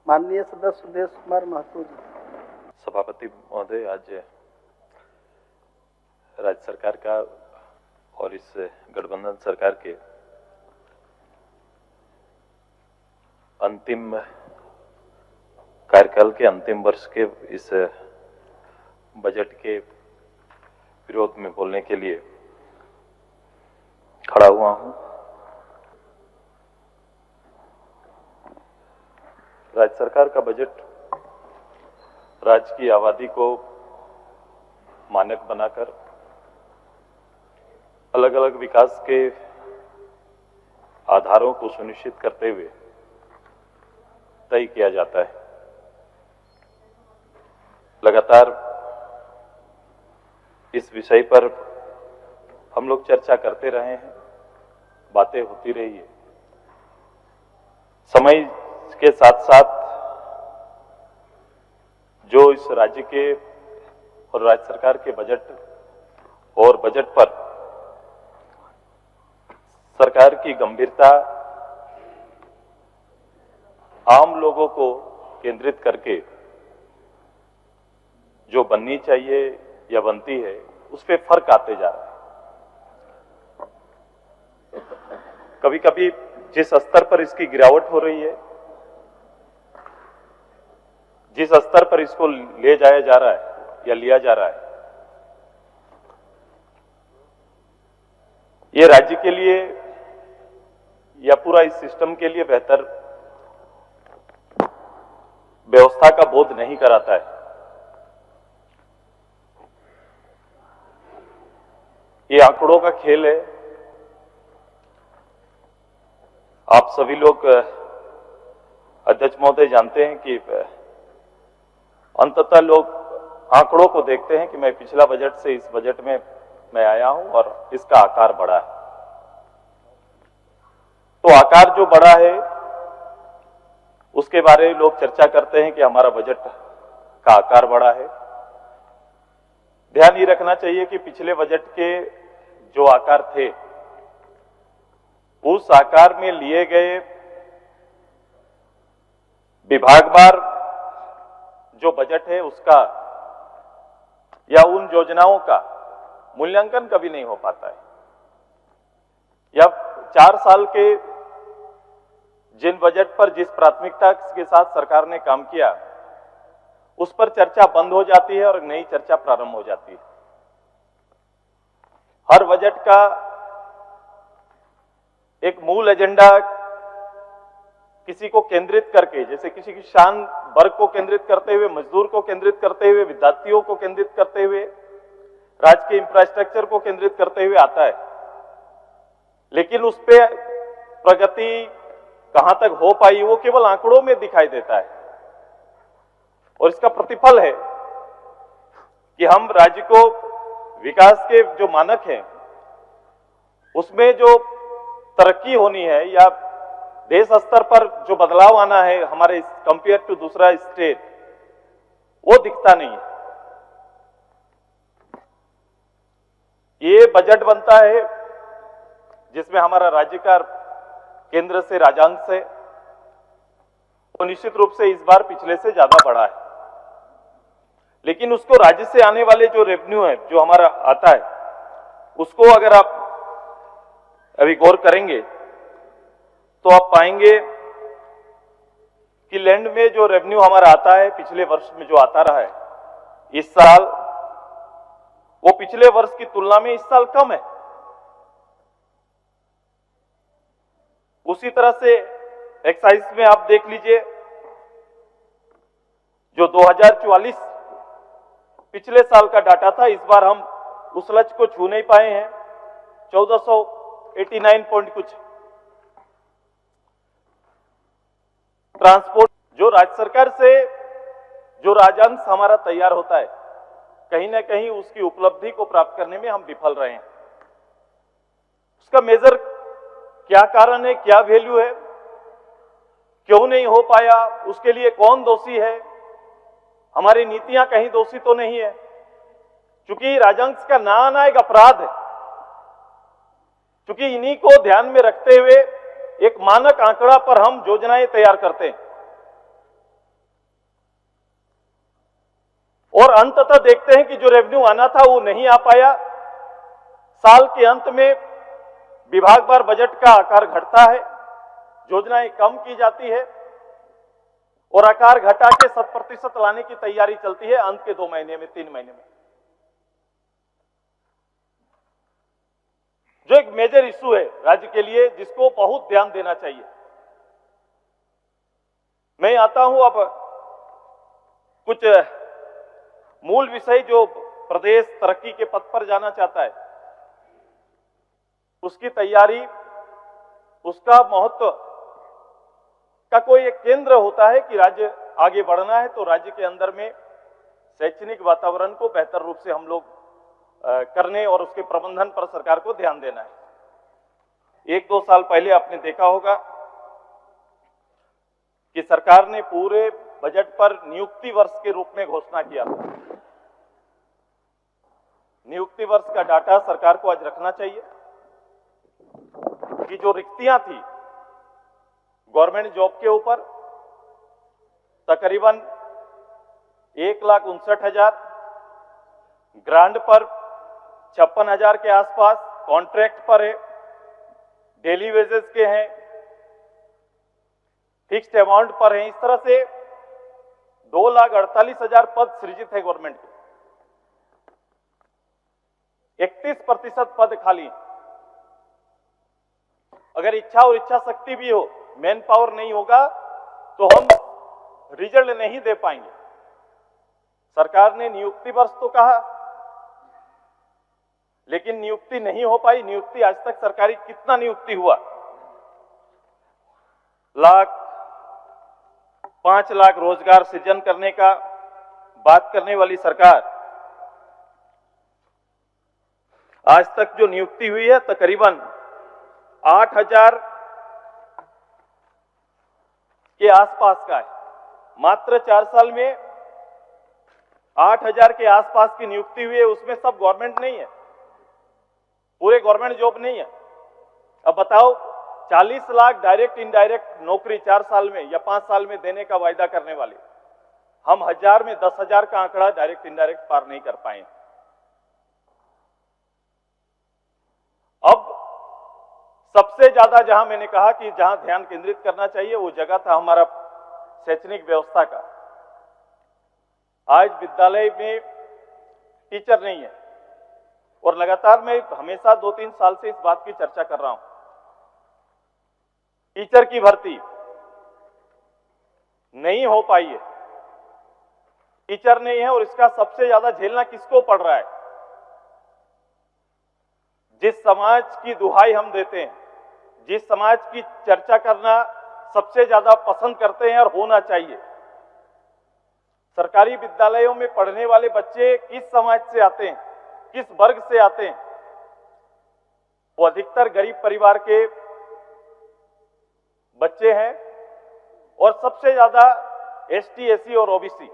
माननीय सदस्य सुदेश कुमार महतो जी। सभापति महोदय, आज राज्य सरकार का और इस गठबंधन सरकार के अंतिम कार्यकाल के अंतिम वर्ष के इस बजट के विरोध में बोलने के लिए खड़ा हुआ हूं। राज्य सरकार का बजट राज्य की आबादी को मानक बनाकर अलग अलग विकास के आधारों को सुनिश्चित करते हुए तय किया जाता है। लगातार इस विषय पर हम लोग चर्चा करते रहे हैं, बातें होती रही है। समय के साथ साथ जो इस राज्य के और राज्य सरकार के बजट और बजट पर सरकार की गंभीरता आम लोगों को केंद्रित करके जो बननी चाहिए या बनती है, उस पे फर्क आते जा रहा है। कभी कभी जिस स्तर पर इसकी गिरावट हो रही है, जिस स्तर पर इसको ले जाया जा रहा है या लिया जा रहा है, ये राज्य के लिए या पूरा इस सिस्टम के लिए बेहतर व्यवस्था का बोध नहीं कराता है। ये आंकड़ों का खेल है। आप सभी लोग अध्यक्ष महोदय जानते हैं कि अंततः लोग आंकड़ों को देखते हैं कि मैं पिछला बजट से इस बजट में मैं आया हूं और इसका आकार बढ़ा है। तो आकार जो बढ़ा है उसके बारे में लोग चर्चा करते हैं कि हमारा बजट का आकार बढ़ा है। ध्यान ये रखना चाहिए कि पिछले बजट के जो आकार थे, उस आकार में लिए गए विभागवार जो बजट है उसका या उन योजनाओं का मूल्यांकन कभी नहीं हो पाता है। या 4 साल के जिन बजट पर जिस प्राथमिकता के साथ सरकार ने काम किया, उस पर चर्चा बंद हो जाती है और नई चर्चा प्रारंभ हो जाती है। हर बजट का एक मूल एजेंडा किसी को केंद्रित करके, जैसे किसी किसान वर्ग को केंद्रित करते हुए, मजदूर को केंद्रित करते हुए, विद्यार्थियों को केंद्रित करते हुए, राज्य के इंफ्रास्ट्रक्चर को केंद्रित करते हुए आता है। लेकिन उस पे प्रगति कहां तक हो पाई वो केवल आंकड़ों में दिखाई देता है। और इसका प्रतिफल है कि हम राज्य को विकास के जो मानक हैं उसमें जो तरक्की होनी है या देश स्तर पर जो बदलाव आना है हमारे कंपेयर टू दूसरा स्टेट, वो दिखता नहीं है। ये बजट बनता है जिसमें हमारा राज्य का केंद्र से राजस्व है, वो निश्चित रूप से इस बार पिछले से ज्यादा बढ़ा है। लेकिन उसको राज्य से आने वाले जो रेवेन्यू है, जो हमारा आता है, उसको अगर आप अभी गौर करेंगे तो आप पाएंगे कि लैंड में जो रेवेन्यू हमारा आता है, पिछले वर्ष में जो आता रहा है, इस साल वो पिछले वर्ष की तुलना में इस साल कम है। उसी तरह से एक्साइज में आप देख लीजिए, जो 2044 पिछले साल का डाटा था, इस बार हम उस लक्ष्य को छू नहीं पाए हैं। 1489 पॉइंट कुछ। ट्रांसपोर्ट, जो राज्य सरकार से जो राजस्व हमारा तैयार होता है, कहीं ना कहीं उसकी उपलब्धि को प्राप्त करने में हम विफल रहे हैं। उसका मेजर क्या कारण है, क्या वैल्यू है, क्यों नहीं हो पाया, उसके लिए कौन दोषी है? हमारी नीतियां कहीं दोषी तो नहीं है, क्योंकि राजस्व का ना आना एक अपराध है। क्योंकि इन्हीं को ध्यान में रखते हुए एक मानक आंकड़ा पर हम योजनाएं तैयार करते हैं। और अंततः देखते हैं कि जो रेवेन्यू आना था वो नहीं आ पाया। साल के अंत में विभागवार बजट का आकार घटता है, योजनाएं कम की जाती है और आकार घटा के 100% लाने की तैयारी चलती है अंत के 2 महीने में, 3 महीने में। जो एक मेजर इशू है राज्य के लिए, जिसको बहुत ध्यान देना चाहिए। मैं आता हूं अब कुछ मूल विषय जो प्रदेश तरक्की के पथ पर जाना चाहता है, उसकी तैयारी, उसका महत्व का कोई एक केंद्र होता है कि राज्य आगे बढ़ना है तो राज्य के अंदर में शैक्षणिक वातावरण को बेहतर रूप से हम लोग करने और उसके प्रबंधन पर सरकार को ध्यान देना है। 1-2 साल पहले आपने देखा होगा कि सरकार ने पूरे बजट पर नियुक्ति वर्ष के रूप में घोषणा किया था। नियुक्ति वर्ष का डाटा सरकार को आज रखना चाहिए कि जो रिक्तियां थी गवर्नमेंट जॉब के ऊपर, तकरीबन 1,59,000, ग्रांट पर 56,000 के आसपास, कॉन्ट्रैक्ट पर है, डेली वेजेस के हैं, फिक्स्ड अमाउंट पर है। इस तरह से 2,48,000 पद सृजित है गवर्नमेंट के। 31% पद खाली। अगर इच्छा और इच्छा शक्ति भी हो, मैन पावर नहीं होगा तो हम रिजल्ट नहीं दे पाएंगे। सरकार ने नियुक्ति वर्ष तो कहा, लेकिन नियुक्ति नहीं हो पाई। नियुक्ति आज तक सरकारी कितना नियुक्ति हुआ? 5 लाख रोजगार सृजन करने का बात करने वाली सरकार, आज तक जो नियुक्ति हुई है तकरीबन 8,000 के आसपास का है। मात्र 4 साल में 8,000 के आसपास की नियुक्ति हुई है। उसमें सब गवर्नमेंट नहीं है, पूरे गवर्नमेंट जॉब नहीं है। अब बताओ, 40 लाख डायरेक्ट इनडायरेक्ट नौकरी 4 साल में या 5 साल में देने का वायदा करने वाले, हम 1000 में 10,000 का आंकड़ा डायरेक्ट इनडायरेक्ट पार नहीं कर पाए। अब सबसे ज्यादा जहां मैंने कहा कि जहां ध्यान केंद्रित करना चाहिए, वो जगह था हमारा शैक्षणिक व्यवस्था का। आज विद्यालय में टीचर नहीं है और लगातार मैं हमेशा 2-3 साल से इस बात की चर्चा कर रहा हूं। टीचर की भर्ती नहीं हो पाई है, टीचर नहीं है और इसका सबसे ज्यादा झेलना किसको पड़ रहा है? जिस समाज की दुहाई हम देते हैं, जिस समाज की चर्चा करना सबसे ज्यादा पसंद करते हैं और होना चाहिए। सरकारी विद्यालयों में पढ़ने वाले बच्चे किस समाज से आते हैं, किस वर्ग से आते हैं? वो अधिकतर गरीब परिवार के बच्चे हैं और सबसे ज्यादा एसटी, एससी और ओबीसी।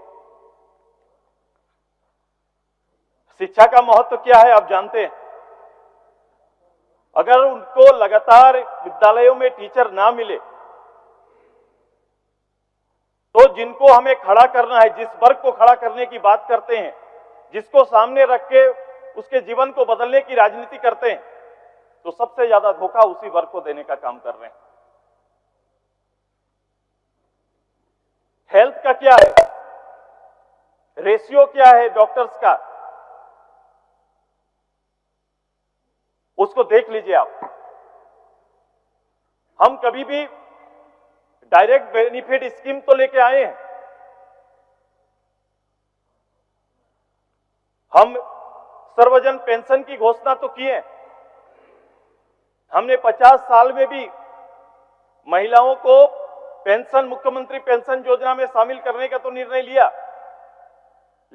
शिक्षा का महत्व क्या है आप जानते हैं। अगर उनको लगातार विद्यालयों में टीचर ना मिले तो जिनको हमें खड़ा करना है, जिस वर्ग को खड़ा करने की बात करते हैं, जिसको सामने रख के उसके जीवन को बदलने की राजनीति करते हैं, तो सबसे ज्यादा धोखा उसी वर्ग को देने का काम कर रहे हैं। हेल्थ का क्या है, रेशियो क्या है डॉक्टर्स का, उसको देख लीजिए आप। हम कभी भी डायरेक्ट बेनिफिट स्कीम तो लेके आए हैं, हम सर्वजन पेंशन की घोषणा तो किए, हमने 50 साल में भी महिलाओं को पेंशन, मुख्यमंत्री पेंशन योजना में शामिल करने का तो निर्णय लिया।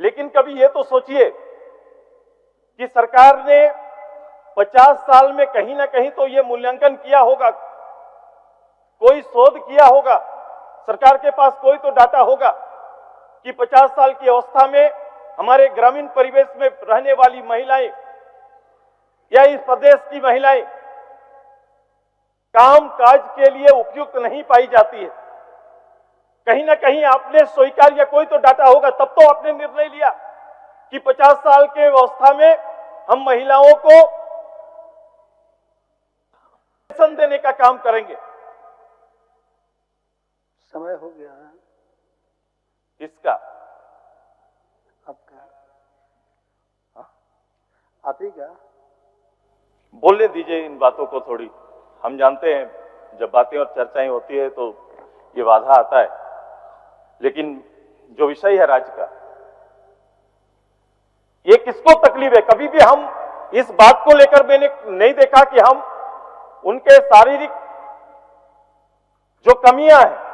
लेकिन कभी ये तो सोचिए कि सरकार ने 50 साल में कहीं ना कहीं तो ये मूल्यांकन किया होगा, कोई शोध किया होगा, सरकार के पास कोई तो डाटा होगा कि 50 साल की अवस्था में हमारे ग्रामीण परिवेश में रहने वाली महिलाएं या इस प्रदेश की महिलाएं काम काज के लिए उपयुक्त नहीं पाई जाती है। कहीं ना कहीं आपने स्वीकार या कोई तो डाटा होगा, तब तो आपने निर्णय लिया कि 50 साल के अवस्था में हम महिलाओं को पेंशन देने का काम करेंगे। समय हो गया है इसका आपका, आप ही का बोलने दीजिए इन बातों को थोड़ी। हम जानते हैं जब बातें और चर्चाएं होती है तो ये बाधा आता है, लेकिन जो विषय है राज्य का, ये किसको तकलीफ है? कभी भी हम इस बात को लेकर मैंने नहीं देखा कि हम उनके शारीरिक जो कमियां हैं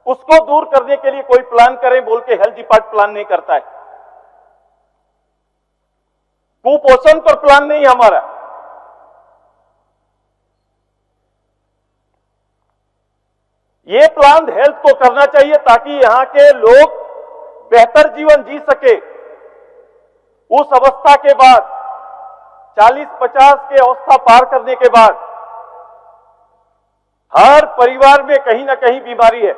उसको दूर करने के लिए कोई प्लान करें बोल के हेल्थ डिपार्टमेंट प्लान नहीं करता है। कुपोषण पर प्लान नहीं है हमारा। ये प्लान हेल्थ को करना चाहिए ताकि यहां के लोग बेहतर जीवन जी सके। उस अवस्था के बाद 40-50 के अवस्था पार करने के बाद हर परिवार में कहीं ना कहीं बीमारी है।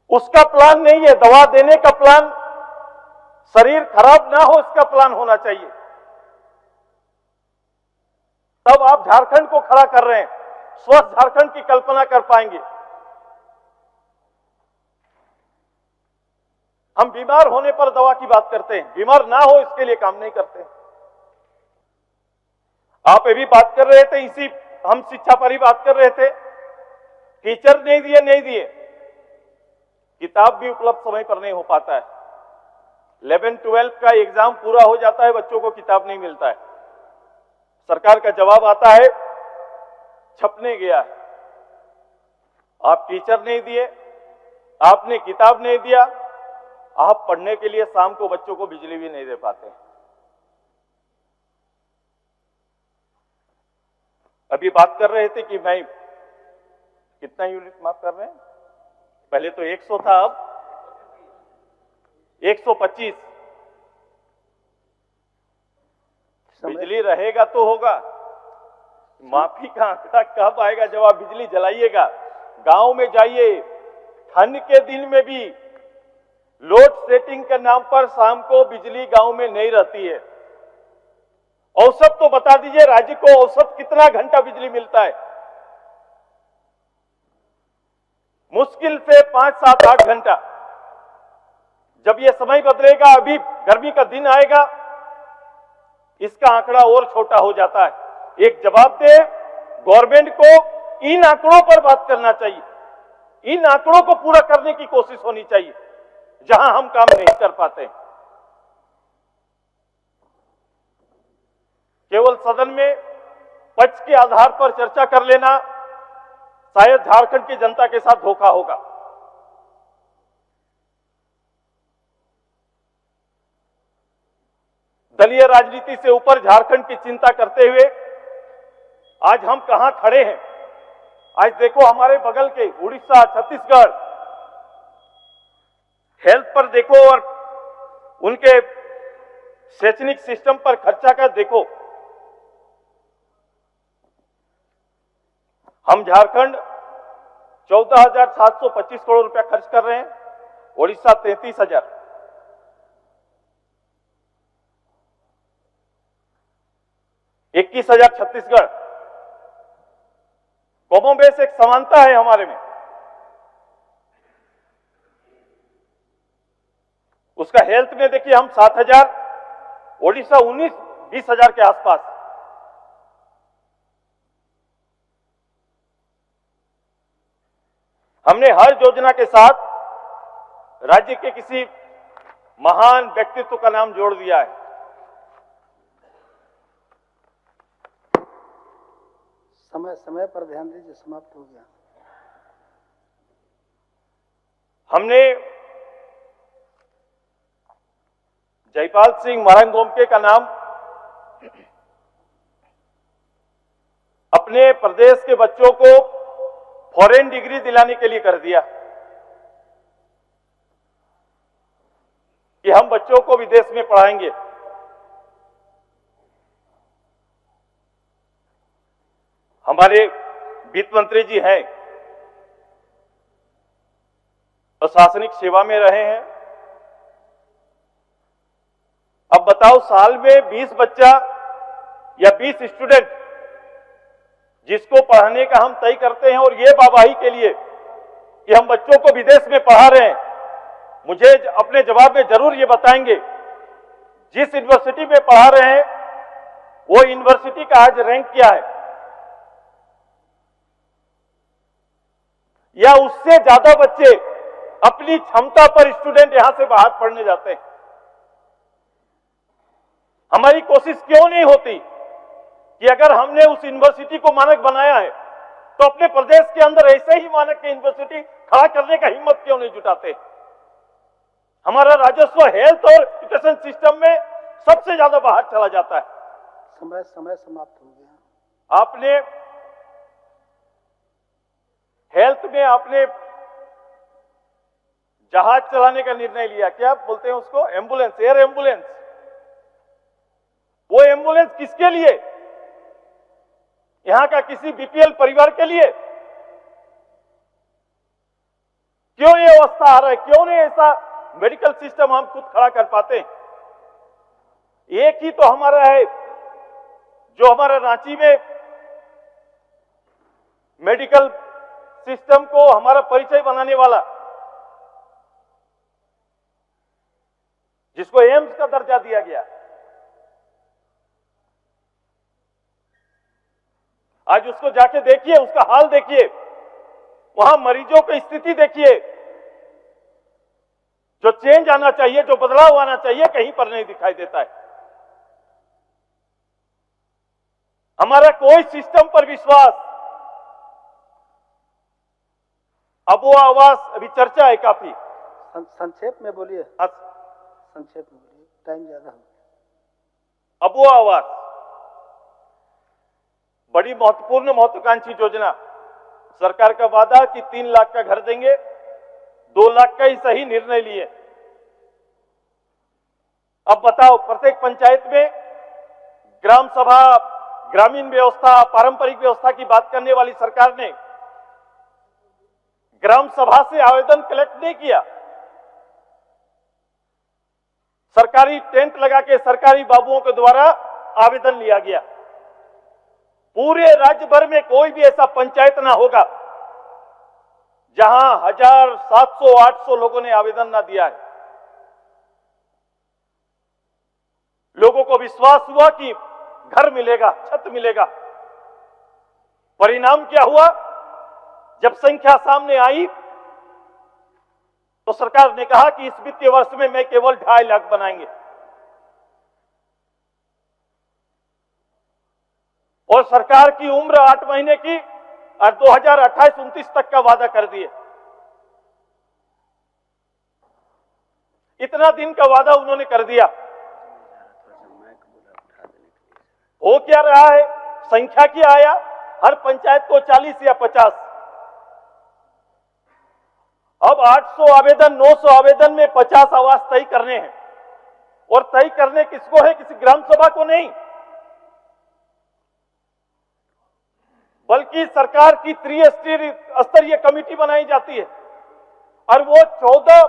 उसका प्लान नहीं है, दवा देने का प्लान, शरीर खराब ना हो इसका प्लान होना चाहिए। तब आप झारखंड को खड़ा कर रहे हैं, स्वस्थ झारखंड की कल्पना कर पाएंगे। हम बीमार होने पर दवा की बात करते हैं, बीमार ना हो इसके लिए काम नहीं करते। आप अभी बात कर रहे थे, इसी हम शिक्षा पर ही बात कर रहे थे, टीचर नहीं दिए, किताब भी उपलब्ध समय पर नहीं हो पाता है। 11-12 का एग्जाम पूरा हो जाता है, बच्चों को किताब नहीं मिलता है। सरकार का जवाब आता है छपने गया है। आप टीचर नहीं दिए, आपने किताब नहीं दिया, आप पढ़ने के लिए शाम को बच्चों को बिजली भी नहीं दे पाते। अभी बात कर रहे थे कि मैं कितना यूनिट माफ कर रहे हैं, पहले तो 100 था, अब 125। बिजली रहेगा तो होगा, माफी का आंकड़ा कब आएगा जब आप बिजली जलाइएगा? गांव में जाइए, ठंड के दिन में भी लोड सेटिंग के नाम पर शाम को बिजली गांव में नहीं रहती है। औसत तो बता दीजिए, राज्य को औसत कितना घंटा बिजली मिलता है? मुश्किल से 5-7-8 घंटा। जब ये समय बदलेगा, अभी गर्मी का दिन आएगा, इसका आंकड़ा और छोटा हो जाता है। एक जवाब दे गवर्नमेंट को, इन आंकड़ों पर बात करना चाहिए, इन आंकड़ों को पूरा करने की कोशिश होनी चाहिए जहां हम काम नहीं कर पाते। केवल सदन में पक्ष के आधार पर चर्चा कर लेना शायद झारखंड की जनता के साथ धोखा होगा। दलीय राजनीति से ऊपर झारखंड की चिंता करते हुए आज हम कहां खड़े हैं। आज देखो हमारे बगल के उड़ीसा, छत्तीसगढ़, हेल्थ पर देखो और उनके शैक्षणिक सिस्टम पर खर्चा कर देखो। हम झारखंड 14,725 करोड़ रुपया खर्च कर रहे हैं, उड़ीसा 33,000। $21,000 छत्तीसगढ़। कॉमोबेस एक समानता है हमारे में। उसका हेल्थ में देखिए हम 7,000, ओडिशा 19-20,000 के आसपास। हमने हर योजना के साथ राज्य के किसी महान व्यक्तित्व का नाम जोड़ दिया है। समय पर ध्यान दीजिए, समाप्त हो गया। हमने जयपाल सिंह मरंगोमके का नाम अपने प्रदेश के बच्चों को फॉरेन डिग्री दिलाने के लिए कर दिया कि हम बच्चों को विदेश में पढ़ाएंगे। हमारे वित्त मंत्री जी हैं, प्रशासनिक सेवा में रहे हैं। अब बताओ, साल में 20 बच्चा या 20 स्टूडेंट जिसको पढ़ाने का हम तय करते हैं, और ये वाहवाही के लिए कि हम बच्चों को विदेश में पढ़ा रहे हैं, मुझे अपने जवाब में जरूर ये बताएंगे जिस यूनिवर्सिटी में पढ़ा रहे हैं वो यूनिवर्सिटी का आज रैंक क्या है, या उससे ज्यादा बच्चे अपनी क्षमता पर स्टूडेंट यहां से बाहर पढ़ने जाते हैं। हमारी कोशिश क्यों नहीं होती कि अगर हमने उस यूनिवर्सिटी को मानक बनाया है तो अपने प्रदेश के अंदर ऐसे ही मानक की यूनिवर्सिटी खड़ा करने का हिम्मत क्यों नहीं जुटाते। हमारा राजस्व हेल्थ और एजुकेशन सिस्टम में सबसे ज्यादा बाहर चला जाता है। समय समाप्त हो गया। आपने हेल्थ में आपने जहाज चलाने का निर्णय लिया, क्या बोलते हैं उसको, एम्बुलेंस, एयर एम्बुलेंस। वो एम्बुलेंस किसके लिए? यहां का किसी बीपीएल परिवार के लिए? क्यों ये अवस्था आ रहा है? क्यों नहीं ऐसा मेडिकल सिस्टम हम खुद खड़ा कर पाते हैं? एक ही तो हमारा है जो हमारा रांची में मेडिकल सिस्टम को हमारा परिचय बनाने वाला, जिसको एम्स का दर्जा दिया गया। आज उसको जाके देखिए, उसका हाल देखिए, वहां मरीजों की स्थिति देखिए। जो चेंज आना चाहिए, जो बदलाव आना चाहिए, कहीं पर नहीं दिखाई देता है। हमारा कोई सिस्टम पर विश्वास। अब वो आवाज, अभी चर्चा है काफी, संक्षेप में बोलिए। संक्षेप में बोलिए, टाइम ज्यादा हो। अब वो आवाज, बड़ी महत्वपूर्ण महत्वाकांक्षी योजना, सरकार का वादा कि 3 लाख का घर देंगे, 2 लाख का ही सही निर्णय लिए। अब बताओ, प्रत्येक पंचायत में ग्राम सभा, ग्रामीण व्यवस्था, पारंपरिक व्यवस्था की बात करने वाली सरकार ने ग्राम सभा से आवेदन कलेक्ट नहीं किया। सरकारी टेंट लगा के सरकारी बाबुओं के द्वारा आवेदन लिया गया। पूरे राज्य भर में कोई भी ऐसा पंचायत ना होगा जहां 1000, 700, 800 लोगों ने आवेदन ना दिया है। लोगों को विश्वास हुआ कि घर मिलेगा, छत मिलेगा। परिणाम क्या हुआ? जब संख्या सामने आई तो सरकार ने कहा कि इस वित्तीय वर्ष में मैं केवल 2.5 लाख बनाएंगे, और सरकार की उम्र 8 महीने की और 2028-29 तक का वादा कर दिए। इतना दिन का वादा उन्होंने कर दिया। हो क्या रहा है? संख्या क्या आया? हर पंचायत को 40 या 50। अब 800 आवेदन, 900 आवेदन में 50 आवास तय करने हैं, और तय करने किसको है? किसी ग्राम सभा को नहीं, बल्कि सरकार की त्रिस्तरीय कमेटी बनाई जाती है, और वो 14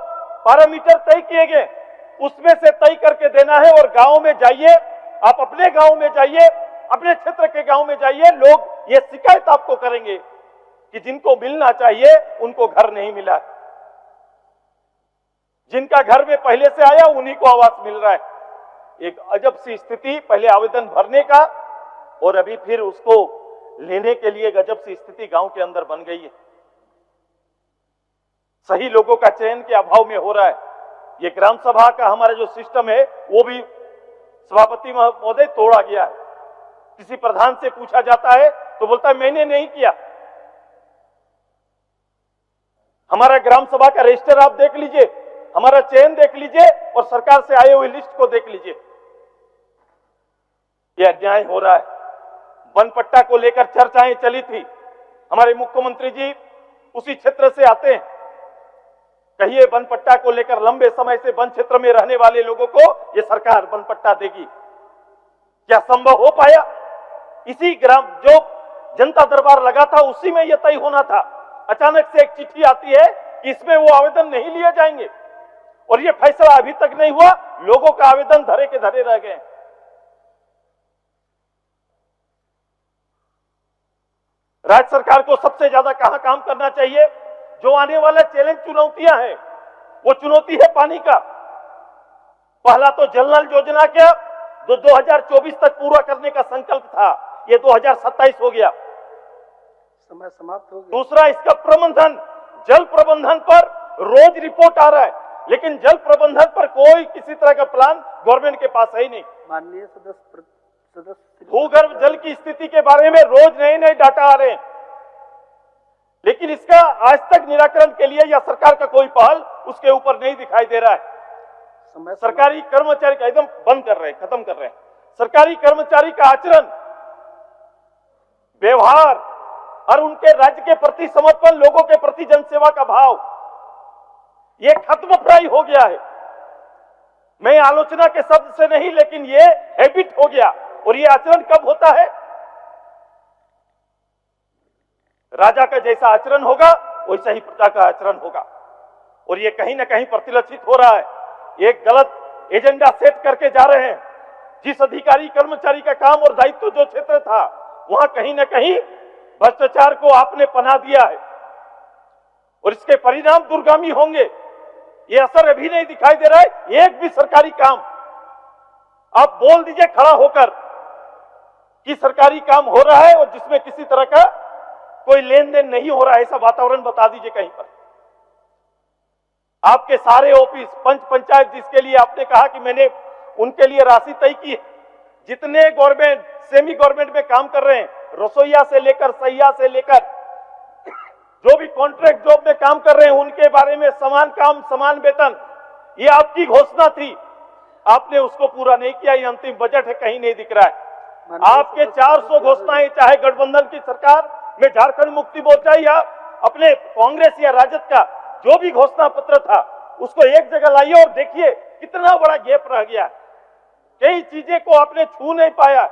पैरामीटर तय किए गए, उसमें से तय करके देना है। और गांव में जाइए, आप अपने गांव में जाइए, अपने क्षेत्र के गांव में जाइए, लोग ये शिकायत आपको करेंगे कि जिनको मिलना चाहिए उनको घर नहीं मिला। जिनका घर में पहले से आया उन्हीं को आवास मिल रहा है। एक अजब सी स्थिति, पहले आवेदन भरने का और अभी फिर उसको लेने के लिए गजब सी स्थिति गांव के अंदर बन गई है। सही लोगों का चयन के अभाव में हो रहा है। ये ग्राम सभा का हमारा जो सिस्टम है वो भी सभापति महोदय तोड़ा गया है। किसी प्रधान से पूछा जाता है तो बोलता है मैंने नहीं किया। हमारा ग्राम सभा का रजिस्टर आप देख लीजिए, हमारा चयन देख लीजिए, और सरकार से आए हुए लिस्ट को देख लीजिए। यह अन्याय हो रहा है। वन पट्टा को लेकर चर्चाएं चली थी। हमारे मुख्यमंत्री जी उसी क्षेत्र से आते हैं। कहिए वन पट्टा को लेकर लंबे समय से वन क्षेत्र में रहने वाले लोगों को यह सरकार वन पट्टा देगी, क्या संभव हो पाया? इसी ग्राम जो जनता दरबार लगा था उसी में यह तय होना था। अचानक से एक चिट्ठी आती है कि इसमें वो आवेदन नहीं लिए जाएंगे, और ये फैसला अभी तक नहीं हुआ, लोगों का आवेदन धरे के धरे रह गए। राज्य सरकार को सबसे ज्यादा कहां काम करना चाहिए? जो आने वाला चैलेंज चुनौतियां हैं, वो चुनौती है पानी का। पहला तो जल नल योजना का जो 2024 तक पूरा करने का संकल्प था, ये 2027 हो गया, समय समाप्त हो गया। दूसरा इसका प्रबंधन, जल प्रबंधन पर रोज रिपोर्ट आ रहा है, लेकिन जल प्रबंधन पर कोई किसी तरह का प्लान गवर्नमेंट के पास है ही नहीं। माननीय सदस्य भूगर्भ जल की स्थिति के बारे में रोज नए नए डाटा आ रहे हैं, लेकिन इसका आज तक निराकरण के लिए या सरकार का कोई पहल उसके ऊपर नहीं दिखाई दे रहा है। सरकारी कर्मचारी का एकदम बंद कर रहे हैं, खत्म कर रहे हैं। सरकारी कर्मचारी का आचरण, व्यवहार और उनके राज्य के प्रति समर्पण, लोगों के प्रति जनसेवा का भाव, ये खत्म प्राय हो गया है। मैं आलोचना के शब्द से नहीं, लेकिन ये हैबिट हो गया। और ये आचरण कब होता है? राजा का जैसा आचरण होगा वैसा ही प्रजा का आचरण होगा, और ये कहीं ना कहीं प्रतिलक्षित हो रहा है। एक गलत एजेंडा सेट करके जा रहे हैं। जिस अधिकारी कर्मचारी का काम और दायित्व जो क्षेत्र था, वहां कहीं ना कहीं भ्रष्टाचार को आपने पनाह दिया है, और इसके परिणाम दूरगामी होंगे। ये असर अभी नहीं दिखाई दे रहा है। एक भी सरकारी काम आप बोल दीजिए खड़ा होकर कि सरकारी काम हो रहा है और जिसमें किसी तरह का कोई लेन देन नहीं हो रहा है, ऐसा वातावरण बता दीजिए कहीं पर। आपके सारे ऑफिस, पंच पंचायत, जिसके लिए आपने कहा कि मैंने उनके लिए राशि तय की है, जितने गवर्नमेंट सेमी गवर्नमेंट में काम कर रहे हैं, रसोईया से लेकर सहिया से लेकर जो भी कॉन्ट्रैक्ट जॉब में काम कर रहे हैं, उनके बारे में समान काम समान वेतन, ये आपकी घोषणा थी। आपने उसको पूरा नहीं किया। ये अंतिम बजट है, कहीं नहीं दिख रहा है। आपके 400 घोषणाएं, चाहे गठबंधन की सरकार में झारखंड मुक्ति मोर्चा या अपने कांग्रेस या राजद का जो भी घोषणा पत्र था, उसको एक जगह लाइए और देखिए कितना बड़ा गैप रह गया। कई चीजें को आपने छू नहीं पाया,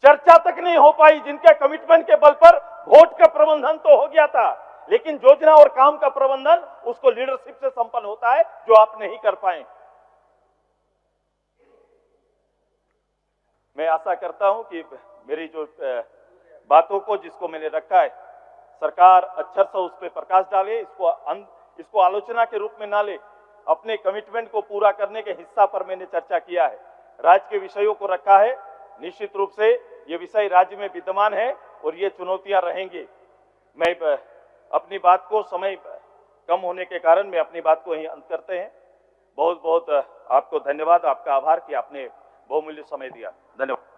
चर्चा तक नहीं हो पाई। जिनके कमिटमेंट के बल पर वोट का प्रबंधन तो हो गया था, लेकिन योजना और काम का प्रबंधन उसको लीडरशिप से संपन्न होता है, जो आप नहीं कर पाए। मैं आशा करता हूं कि मेरी जो बातों को, जिसको मैंने रखा है, सरकार अक्षर से उस पर प्रकाश डाले, इसको आलोचना के रूप में ना ले। अपने कमिटमेंट को पूरा करने के हिस्सा पर मैंने चर्चा किया है, राज्य के विषयों को रखा है। निश्चित रूप से ये विषय राज्य में विद्यमान है और ये चुनौतियां रहेंगी। मैं अपनी बात को, समय कम होने के कारण मैं अपनी बात को यहीं अंत करते हैं। बहुत बहुत आपको धन्यवाद, आपका आभार कि आपने बहुमूल्य समय दिया। धन्यवाद।